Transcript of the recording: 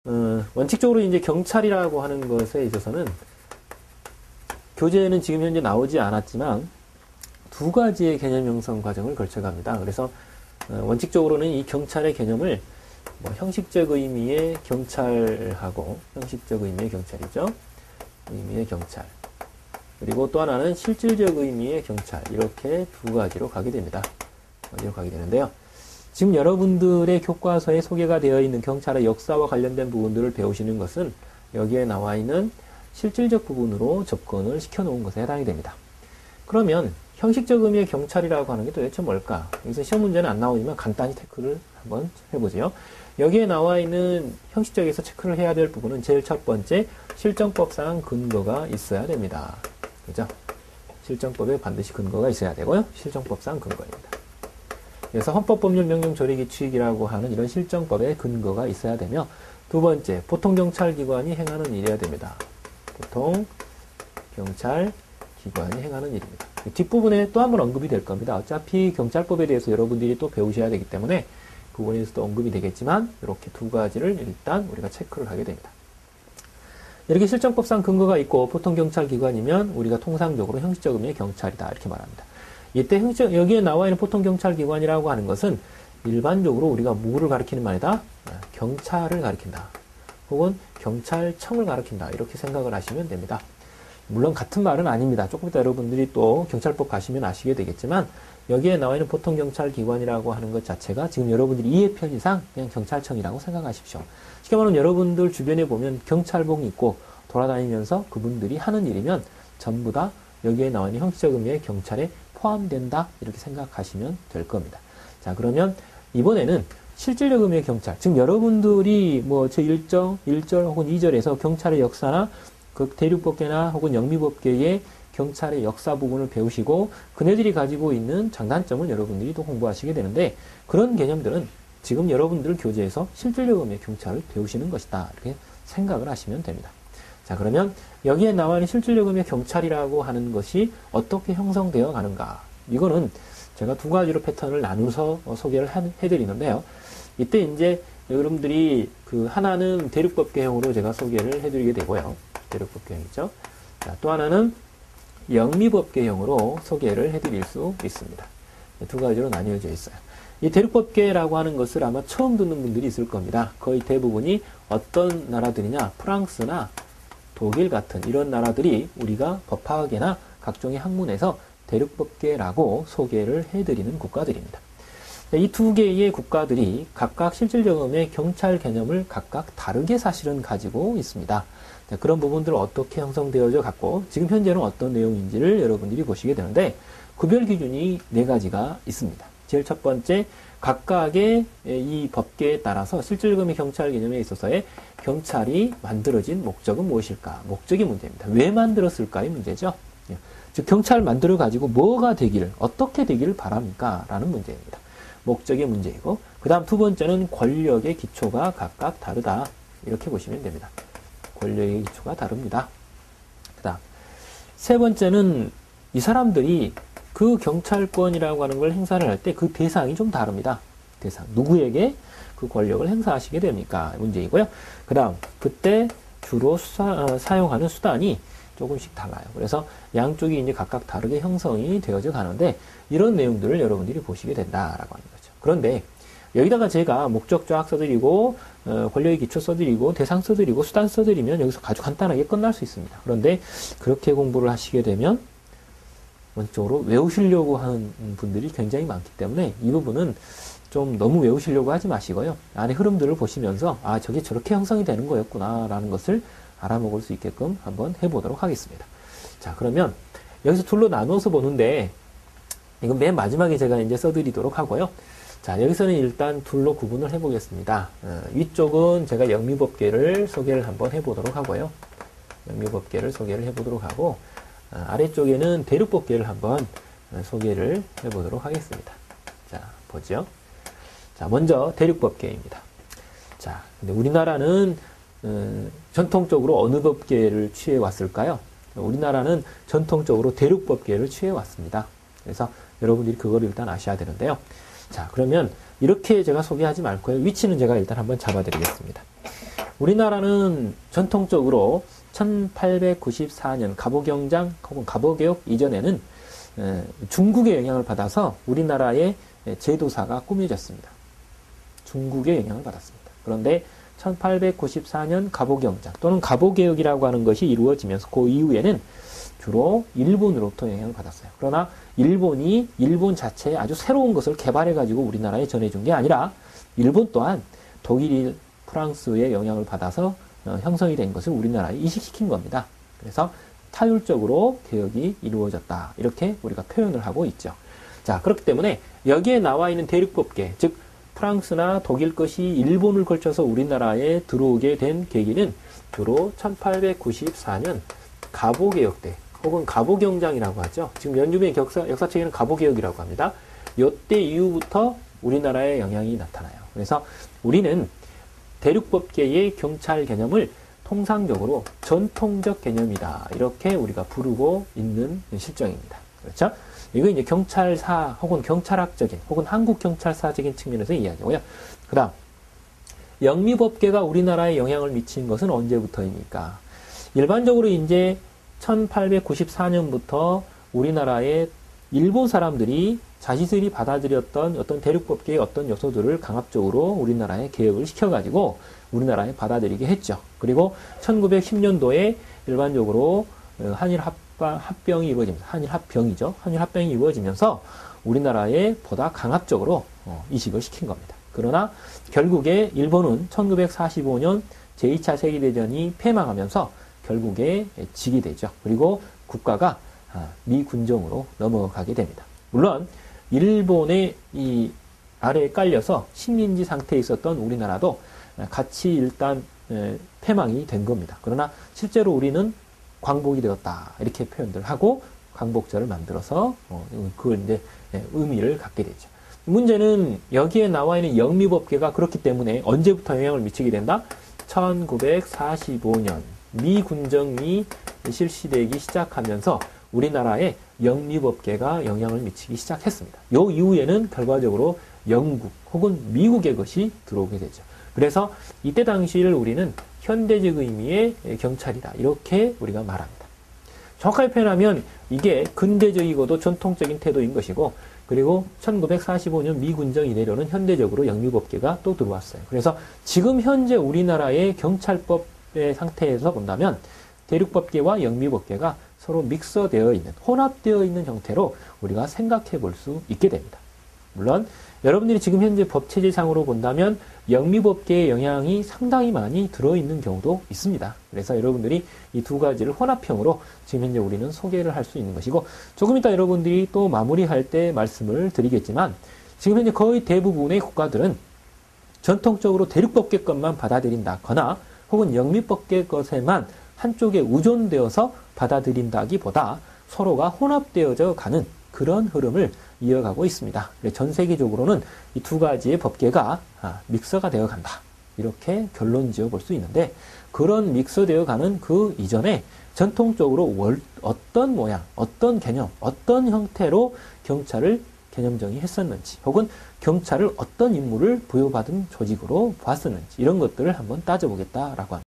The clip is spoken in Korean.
원칙적으로 이제 경찰이라고 하는 것에 있어서는 교재에는 지금 현재 나오지 않았지만 두 가지의 개념 형성 과정을 거쳐갑니다. 그래서 원칙적으로는 이 경찰의 개념을 형식적 의미의 경찰하고 형식적 의미의 경찰이죠. 의미의 경찰. 그리고 또 하나는 실질적 의미의 경찰. 이렇게 두 가지로 가게 됩니다. 어디로 가게 되는데요. 지금 여러분들의 교과서에 소개가 되어 있는 경찰의 역사와 관련된 부분들을 배우시는 것은 여기에 나와 있는 실질적 부분으로 접근을 시켜놓은 것에 해당이 됩니다. 그러면 형식적 의미의 경찰이라고 하는 게 도대체 뭘까? 여기서 시험 문제는 안 나오지만 간단히 체크를 한번 해보죠. 여기에 나와 있는 형식적에서 체크를 해야 될 부분은 제일 첫 번째 실정법상 근거가 있어야 됩니다. 그죠? 실정법에 반드시 근거가 있어야 되고요. 실정법상 근거입니다. 그래서 헌법법률명령조례규칙이라고 하는 이런 실정법에 근거가 있어야 되며, 두 번째, 보통경찰기관이 행하는 일이어야 됩니다. 보통경찰기관이 행하는 일입니다. 뒷부분에 또 한 번 언급이 될 겁니다. 어차피 경찰법에 대해서 여러분들이 또 배우셔야 되기 때문에 그 부분에서도 언급이 되겠지만 이렇게 두 가지를 일단 우리가 체크를 하게 됩니다. 이렇게 실정법상 근거가 있고 보통경찰기관이면 우리가 통상적으로 형식적 의미의 경찰이다 이렇게 말합니다. 이때 여기에 나와 있는 보통경찰기관이라고 하는 것은 일반적으로 우리가 뭐를 가리키는 말이다? 경찰을 가리킨다. 혹은 경찰청을 가리킨다. 이렇게 생각을 하시면 됩니다. 물론 같은 말은 아닙니다. 조금 이따 여러분들이 또 경찰법 가시면 아시게 되겠지만 여기에 나와 있는 보통경찰기관이라고 하는 것 자체가 지금 여러분들이 이해 편의상 그냥 경찰청이라고 생각하십시오. 쉽게 말하면 여러분들 주변에 보면 경찰복 입고 돌아다니면서 그분들이 하는 일이면 전부 다 여기에 나와 있는 형식적 의미의 경찰에 포함된다 이렇게 생각하시면 될 겁니다. 자, 그러면 이번에는 실질적 의미의 경찰, 즉 여러분들이 제1절 혹은 2절에서 경찰의 역사나 그 대륙법계나 혹은 영미법계의 경찰의 역사 부분을 배우시고 그네들이 가지고 있는 장단점을 여러분들이 또 공부하시게 되는데, 그런 개념들은 지금 여러분들 교재에서 실질적 의미의 경찰을 배우시는 것이다 이렇게 생각을 하시면 됩니다. 자, 그러면 여기에 나와 있는 실질적 의미의 경찰이라고 하는 것이 어떻게 형성되어 가는가? 이거는 제가 두 가지로 패턴을 나누어서 소개를 해드리는데요. 이때 이제 여러분들이 그 하나는 대륙법계형으로 제가 소개를 해드리게 되고요. 대륙법계형이죠. 자, 또 하나는 영미법계형으로 소개를 해드릴 수 있습니다. 두 가지로 나뉘어져 있어요. 이 대륙법계라고 하는 것을 아마 처음 듣는 분들이 있을 겁니다. 거의 대부분이 어떤 나라들이냐, 프랑스나 독일 같은 이런 나라들이 우리가 법학계나 각종의 학문에서 대륙법계라고 소개를 해드리는 국가들입니다. 이 두 개의 국가들이 각각 실질적 의미의 경찰 개념을 각각 다르게 사실은 가지고 있습니다. 그런 부분들은 어떻게 형성되어져 갔고 지금 현재는 어떤 내용인지를 여러분들이 보시게 되는데, 구별 기준이 네 가지가 있습니다. 제일 첫 번째, 각각의 이 법계에 따라서 실질적 의미의 경찰 개념에 있어서의 경찰이 만들어진 목적은 무엇일까? 목적이 문제입니다. 왜 만들었을까의 문제죠. 즉 경찰을 만들어 가지고 뭐가 되기를, 어떻게 되기를 바랍니까? 라는 문제입니다. 목적의 문제이고, 그 다음 두 번째는 권력의 기초가 각각 다르다 이렇게 보시면 됩니다. 권력의 기초가 다릅니다. 그 다음 세 번째는 이 사람들이 그 경찰권이라고 하는 걸 행사를 할 때 그 대상이 좀 다릅니다. 대상, 누구에게 그 권력을 행사하시게 됩니까? 문제이고요. 그 다음 그때 주로 사용하는 수단이 조금씩 달라요. 그래서 양쪽이 이제 각각 다르게 형성이 되어져 가는데, 이런 내용들을 여러분들이 보시게 된다라고 하는 거죠. 그런데 여기다가 제가 목적 조약 써드리고 권력의 기초 써드리고 대상 써드리고 수단 써드리면 여기서 아주 간단하게 끝날 수 있습니다. 그런데 그렇게 공부를 하시게 되면 원칙적으로 외우시려고 하는 분들이 굉장히 많기 때문에 이 부분은 좀 너무 외우시려고 하지 마시고요. 안에 흐름들을 보시면서 아, 저게 저렇게 형성이 되는 거였구나 라는 것을 알아먹을 수 있게끔 한번 해보도록 하겠습니다. 자, 그러면 여기서 둘로 나누어서 보는데 이건 맨 마지막에 제가 이제 써드리도록 하고요. 자, 여기서는 일단 둘로 구분을 해보겠습니다. 위쪽은 제가 영미법계를 소개를 한번 해보도록 하고요. 영미법계를 소개를 해보도록 하고, 아래쪽에는 대륙법계를 한번 소개를 해보도록 하겠습니다. 자, 보죠. 자, 먼저 대륙법계입니다. 자, 근데 우리나라는 전통적으로 어느 법계를 취해 왔을까요? 우리나라는 전통적으로 대륙법계를 취해 왔습니다. 그래서 여러분들이 그걸 일단 아셔야 되는데요. 자, 그러면 이렇게 제가 소개하지 말고요. 위치는 제가 일단 한번 잡아드리겠습니다. 우리나라는 전통적으로 1894년 갑오경장 혹은 갑오개혁 이전에는 중국의 영향을 받아서 우리나라의 제도사가 꾸며졌습니다. 중국의 영향을 받았습니다. 그런데 1894년 갑오경장 또는 갑오개혁이라고 하는 것이 이루어지면서 그 이후에는 주로 일본으로부터 영향을 받았어요. 그러나 일본이 일본 자체에 아주 새로운 것을 개발해가지고 우리나라에 전해준 게 아니라 일본 또한 독일, 프랑스의 영향을 받아서 형성이 된 것을 우리나라에 이식시킨 겁니다. 그래서 타율적으로 개혁이 이루어졌다. 이렇게 우리가 표현을 하고 있죠. 자, 그렇기 때문에 여기에 나와 있는 대륙법계, 즉 프랑스나 독일 것이 일본을 걸쳐서 우리나라에 들어오게 된 계기는 주로 1894년 갑오개혁 때 혹은 갑오경장이라고 하죠. 지금 연주민의 역사책에는 갑오개혁이라고 합니다. 이때 이후부터 우리나라에 영향이 나타나요. 그래서 우리는 대륙법계의 경찰 개념을 통상적으로 전통적 개념이다. 이렇게 우리가 부르고 있는 실정입니다. 그렇죠? 이거 이제 경찰사 혹은 경찰학적인 혹은 한국경찰사적인 측면에서 이야기고요. 그 다음, 영미법계가 우리나라에 영향을 미친 것은 언제부터입니까? 일반적으로 이제 1894년부터 우리나라에 일본 사람들이 자신들이 받아들였던 어떤 대륙법계의 어떤 요소들을 강압적으로 우리나라에 개혁을 시켜가지고 우리나라에 받아들이게 했죠. 그리고 1910년도에 일반적으로 한일 합병이 이루어지면서, 한일 합병이죠. 한일 합병이 이루어지면서 우리나라에 보다 강압적으로 이식을 시킨 겁니다. 그러나 결국에 일본은 1945년 제2차 세계대전이 폐망하면서 결국에 지게 되죠. 그리고 국가가 미군정으로 넘어가게 됩니다. 물론 일본의 이 아래에 깔려서 식민지 상태에 있었던 우리나라도 같이 일단 폐망이 된 겁니다. 그러나 실제로 우리는 광복이 되었다 이렇게 표현들 하고 광복절을 만들어서 그걸 이제 의미를 갖게 되죠. 문제는 여기에 나와 있는 영미법계가 그렇기 때문에 언제부터 영향을 미치게 된다? 1945년 미군정이 실시되기 시작하면서 우리나라에 영미법계가 영향을 미치기 시작했습니다. 요 이후에는 결과적으로 영국 혹은 미국의 것이 들어오게 되죠. 그래서 이때 당시를 우리는 현대적 의미의 경찰이다. 이렇게 우리가 말합니다. 정확하게 표현하면 이게 근대적이고도 전통적인 태도인 것이고, 그리고 1945년 미군정 이내로는 현대적으로 영미법계가 또 들어왔어요. 그래서 지금 현재 우리나라의 경찰법의 상태에서 본다면 대륙법계와 영미법계가 서로 믹서되어 있는, 혼합되어 있는 형태로 우리가 생각해 볼 수 있게 됩니다. 물론 여러분들이 지금 현재 법체제상으로 본다면 영미법계의 영향이 상당히 많이 들어있는 경우도 있습니다. 그래서 여러분들이 이 두 가지를 혼합형으로 지금 현재 우리는 소개를 할 수 있는 것이고, 조금 이따 여러분들이 또 마무리할 때 말씀을 드리겠지만, 지금 현재 거의 대부분의 국가들은 전통적으로 대륙법계 것만 받아들인다거나 혹은 영미법계 것에만 한쪽에 의존되어서 받아들인다기보다 서로가 혼합되어져 가는 그런 흐름을 이어가고 있습니다. 전 세계적으로는 이 두 가지의 법계가 믹서가 되어 간다. 이렇게 결론 지어 볼 수 있는데, 그런 믹서되어 가는 그 이전에 전통적으로 어떤 모양, 어떤 개념, 어떤 형태로 경찰을 개념 정의했었는지, 혹은 경찰을 어떤 임무를 부여받은 조직으로 봤었는지, 이런 것들을 한번 따져보겠다라고 합니다.